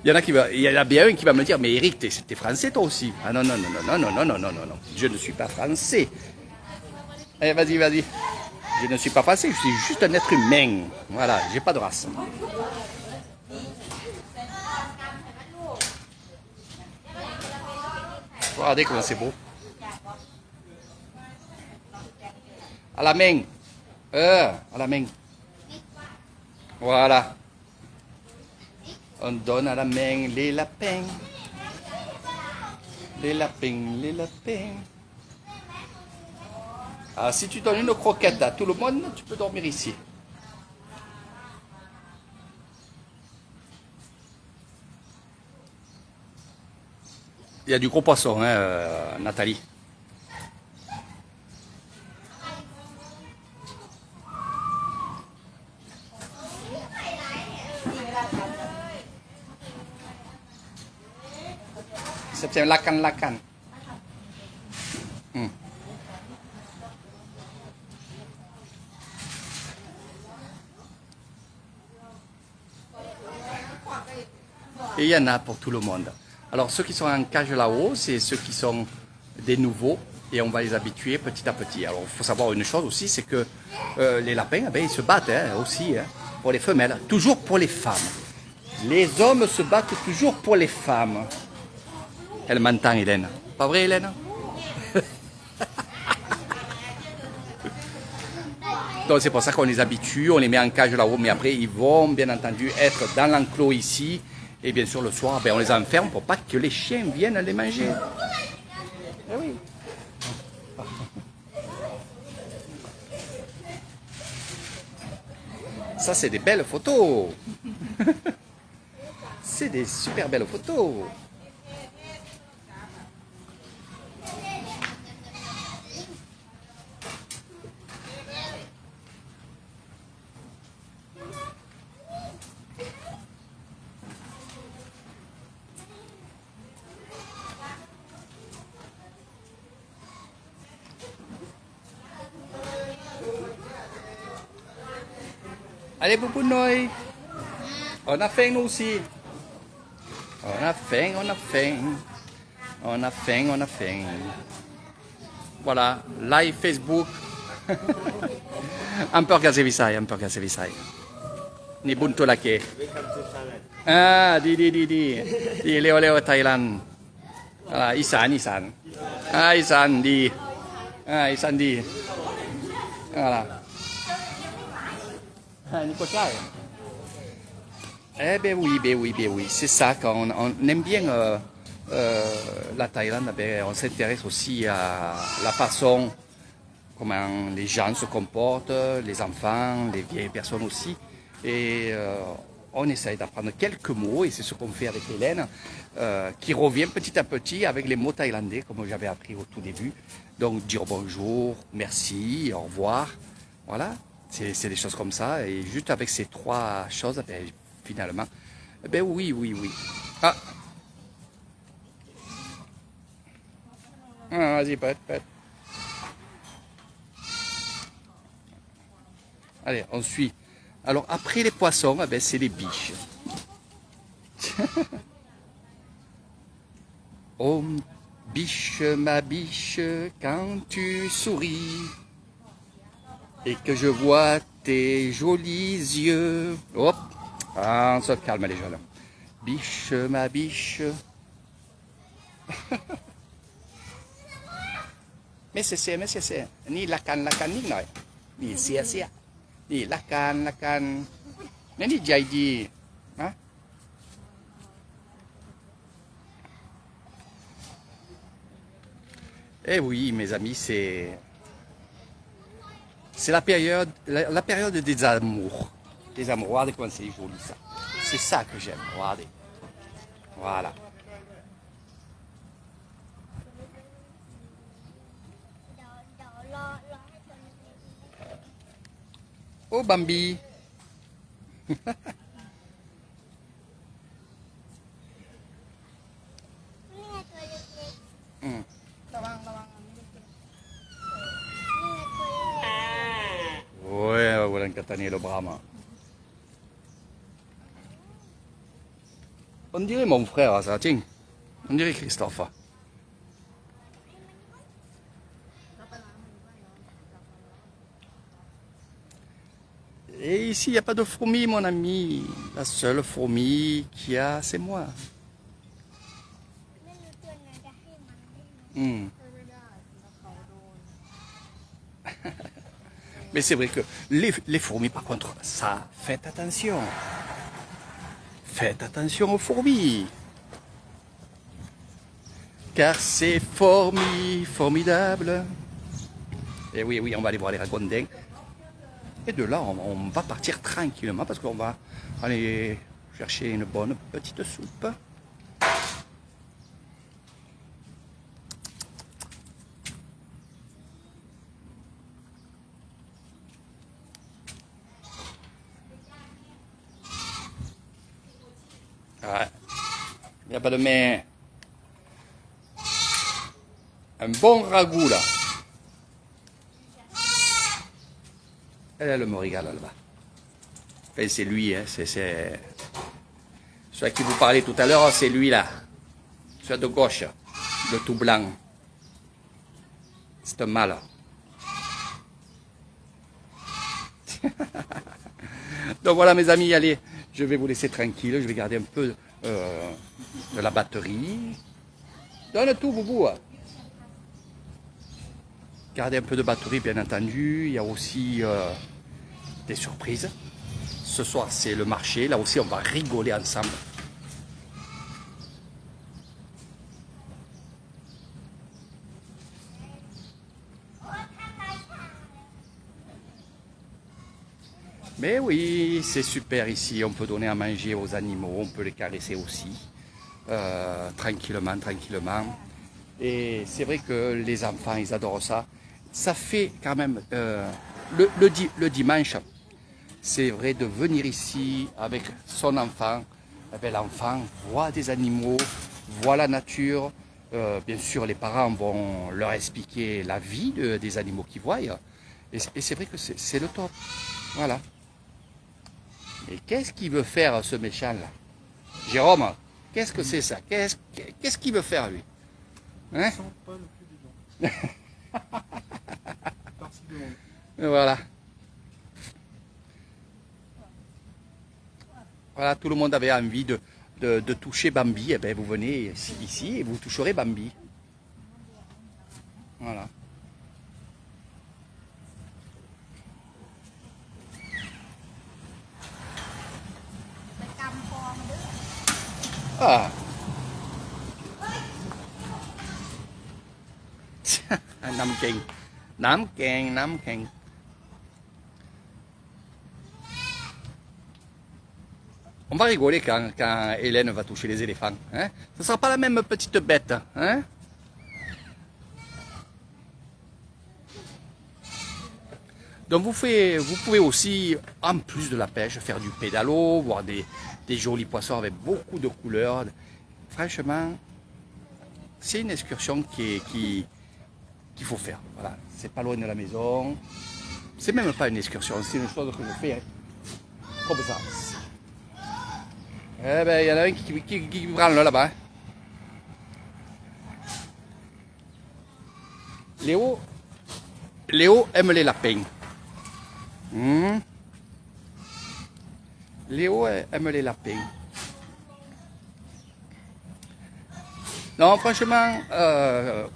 Il y en a bien un qui va me dire, mais Eric, t'es français toi aussi? Ah non. Je ne suis pas français. Allez, vas-y. Je ne suis pas français, je suis juste un être humain. Voilà, j'ai pas de race. Regardez comment c'est beau. À la main. À la main. Voilà. On donne à la main les lapins. Les lapins. Alors, si tu donnes une croquette à tout le monde, tu peux dormir ici. Il y a du gros poisson, hein, Nathalie. C'est lacan. Et il y en a pour tout le monde. Alors ceux qui sont en cage là-haut, c'est ceux qui sont des nouveaux et on va les habituer petit à petit. Alors il faut savoir une chose aussi, c'est que les lapins, ils se battent aussi pour les femelles, toujours pour les femmes. Les hommes se battent toujours pour les femmes. Elle m'entend, Hélène. Pas vrai, Hélène? Donc c'est pour ça qu'on les habitue, on les met en cage là-haut, mais après ils vont bien entendu être dans l'enclos ici. Et bien sûr le soir, on les enferme pour pas que les chiens viennent les manger. Eh oui. Ça c'est des belles photos. C'est des super belles photos. Allez, Boubounoï. On a faim, nous aussi. On a faim, on a faim. On a faim, on a faim. Voilà, live Facebook. Hamburger Sevisai, Hamburger Sevisai. Ni buntu laki. Ah, di leo Thailand. Ah, Isan. Ah, Isan di. Ah, Isan di. Voilà. Ah, Nico Chai. Ben oui. C'est ça, quand on aime bien la Thaïlande, ben, on s'intéresse aussi à la façon comment les gens se comportent, les enfants, les vieilles personnes aussi. Et on essaye d'apprendre quelques mots, et c'est ce qu'on fait avec Hélène, qui revient petit à petit avec les mots thaïlandais, comme j'avais appris au tout début. Donc dire bonjour, merci, au revoir. Voilà, c'est des choses comme ça. Et juste avec ces trois choses, ben, finalement, ben oui. Ah, vas-y, pète. Allez, on suit. Alors, après les poissons, eh ben, c'est les biches. Oh, biche, ma biche, quand tu souris et que je vois tes jolis yeux. Hop, on se calme les jeunes. Biche, ma biche. Mais c'est. Ni lakan ni noi. Ni sia. Ni lakan. Ni jaidi. Hein? Eh oui, mes amis, c'est la période des amours. Des amours. Regardez comment c'est joli ça. C'est ça que j'aime. Regardez. Voilà. Oh Bambi. Ouais, voilà un catanier le Brahma. On dirait mon frère, ça, tiens. On dirait Christophe. Et ici, il n'y a pas de fourmis, mon ami. La seule fourmi qu'il y a, c'est moi. Mais c'est vrai que les fourmis, par contre, ça, faites attention. Faites attention aux fourmis. Car c'est formidable. Et oui, on va aller voir les ragondins. Et de là, on va partir tranquillement parce qu'on va aller chercher une bonne petite soupe. Ouais. Il n'y a pas de mais. Un bon ragoût là. Elle me régale là-bas. Enfin, c'est lui, hein, c'est celui à qui vous parlez tout à l'heure, c'est lui là. Celui de gauche, le tout blanc. C'est un mâle. Donc voilà mes amis, allez, je vais vous laisser tranquille, je vais garder un peu de la batterie. Donne tout, Boubou. Gardez un peu de batterie, bien entendu. Il y a aussi des surprises. Ce soir, c'est le marché. Là aussi, on va rigoler ensemble. Mais oui, c'est super ici. On peut donner à manger aux animaux. On peut les caresser aussi. Tranquillement. Et c'est vrai que les enfants, ils adorent ça. Ça fait quand même le dimanche, c'est vrai de venir ici avec son enfant. Eh bien, l'enfant voit des animaux, voit la nature. Bien sûr, les parents vont leur expliquer la vie des animaux qu'ils voient. Et c'est vrai que c'est le top. Voilà. Et qu'est-ce qu'il veut faire ce méchant là? Jérôme, qu'est-ce que c'est ça? Qu'est-ce qu'il veut faire lui? Hein? Ils sont pas le plus dedans. Sensiblement. Voilà. Voilà, tout le monde avait envie de toucher Bambi. Eh bien, vous venez ici et vous toucherez Bambi. Voilà. Ah. Nam King. Nam King, Nam King. On va rigoler quand Hélène va toucher les éléphants. Hein? Ce ne sera pas la même petite bête. Hein? Donc vous pouvez aussi, en plus de la pêche, faire du pédalo, voir des jolis poissons avec beaucoup de couleurs. Franchement, c'est une excursion qu'il faut faire. Voilà, c'est pas loin de la maison. C'est même pas une excursion, c'est une chose que je fais comme ça. Eh ben, il y en a un qui branle là-bas. Léo aime les lapins. Léo aime les lapins. Non, franchement,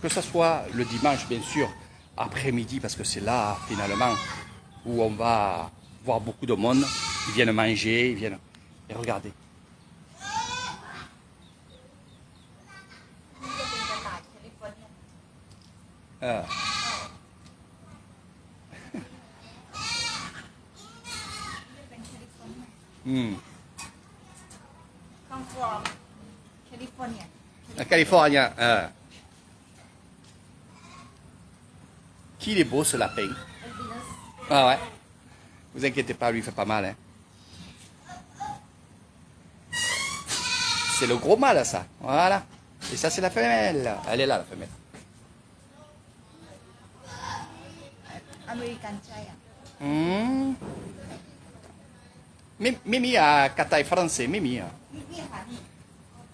que ce soit le dimanche, bien sûr, après-midi, parce que c'est là, finalement, où on va voir beaucoup de monde. Ils viennent manger, ils viennent... Et regardez. Come from California. La Californie. Qu'il est beau ce lapin. Ah ouais. Vous inquiétez pas, lui il fait pas mal. Hein. C'est le gros mâle ça. Voilà. Et ça c'est la femelle. Elle est là la femelle. American Giant. Mimi a Kataï français. Mimi. นี่ค่ะนี่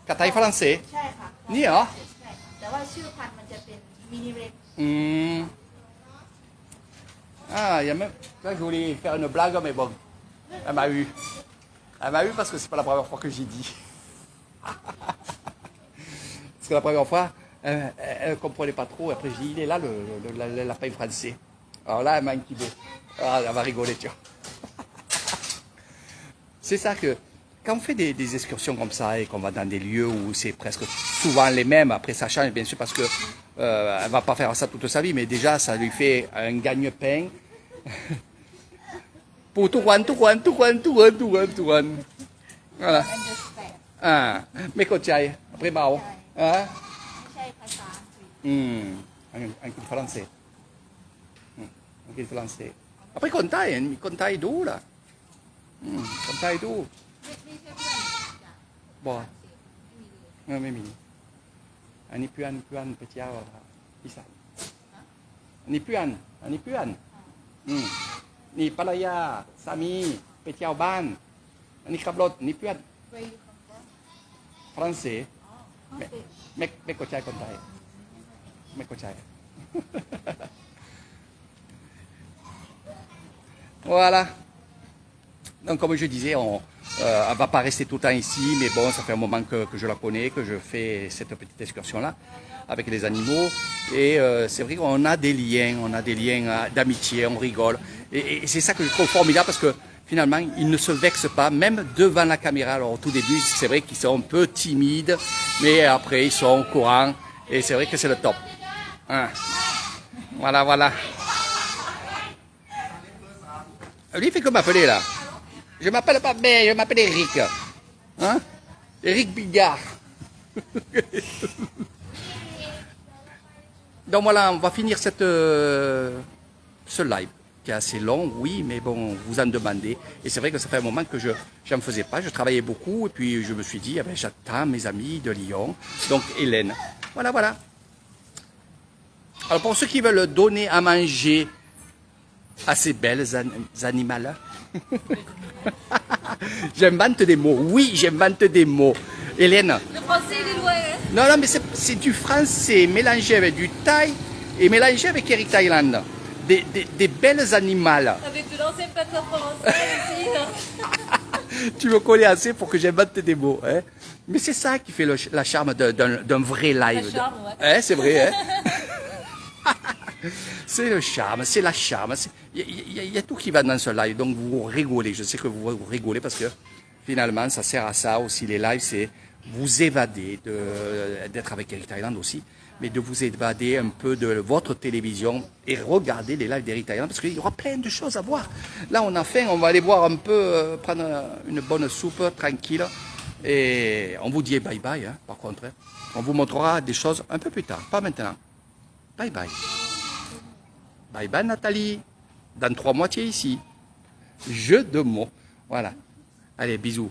Kataï français. ใช่ค่ะ นี่เหรอ ใช่แต่ว่าชื่อพันธุ์มันจะเป็นมินิเร็ก Ah, il y a même... Là, je voulais faire une blague, mais bon, elle m'a eu. Elle m'a eu parce que c'est pas la première fois que j'ai dit. Parce que la première fois, elle ne comprenait pas trop. Après, j'ai dit, il est là, le lapin français. Alors là, elle m'a incubé. Ah, elle va rigoler, tu vois. C'est ça que, quand on fait des excursions comme ça et qu'on va dans des lieux où c'est presque souvent les mêmes, après ça change bien sûr parce que elle va pas faire ça toute sa vie, mais déjà ça lui fait un gagne-pain. Pour tout run. Voilà. understand Ah, mais quand tu ailles, après Mao. Hein? ไม่ใช่ภาษาอังกฤษ Anche il français. Anche il français. Après contai d'où là? Contai d'où? ไม่ใช่เพื่อนจ้ะ Bon.ไม่มี อันนี้เพื่อนไปเที่ยวอีสานอันนี้เพื่อนนี่ภรรยาสามีไปเที่ยวบ้านอันนี้ขับรถนี่เพื่อน Where you come from ฝรั่งเศส อ๋อเป็น ไม่เข้าใจคนไทยไม่เข้าใจ Voilà. Donc comme je disais, elle va pas rester tout le temps ici, mais bon, ça fait un moment que je la connais, que je fais cette petite excursion-là avec les animaux. Et c'est vrai qu'on a des liens d'amitié, on rigole. Et c'est ça que je trouve formidable parce que finalement, ils ne se vexent pas, même devant la caméra. Alors au tout début, c'est vrai qu'ils sont un peu timides, mais après, ils sont au courant. Et c'est vrai que c'est le top. Hein. Voilà. Lui, il fait que m'appeler là. Je m'appelle pas Ben, je m'appelle Eric. Hein? Eric Bigard. Donc voilà, on va finir ce live qui est assez long, oui, mais bon, vous en demandez. Et c'est vrai que ça fait un moment que je n'en faisais pas. Je travaillais beaucoup et puis je me suis dit, eh ben, j'attends mes amis de Lyon. Donc Hélène. Voilà. Alors pour ceux qui veulent donner à manger à ces belles animaux-là, J'invente des mots. Oui, j'invente des mots. Hélène. Le français, il est loin. Hein. Non, non, mais c'est du français mélangé avec du thaï et mélangé avec Eric Thailand. Des belles animales. Avec de l'ancien pâteur provençal aussi. Tu me connais assez pour que j'invente des mots. Hein? Mais c'est ça qui fait la charme d'un vrai live. La charme, ouais. Hein, c'est vrai. Hein? C'est le charme, c'est la charme. Il y a tout qui va dans ce live. Donc vous rigolez. Je sais que vous rigolez parce que finalement, ça sert à ça aussi. Les lives, c'est vous évader, d'être avec Eric Thailand aussi, mais de vous évader un peu de votre télévision et regarder les lives d'Eric Thailand parce qu'il y aura plein de choses à voir. Là, on a faim, on va aller boire un peu, prendre une bonne soupe tranquille et on vous dit bye bye, hein, par contre. Hein. On vous montrera des choses un peu plus tard, pas maintenant. Bye bye. Bye bye Nathalie. Dans 3 moitiés ici. Jeu de mots. Voilà. Allez, bisous.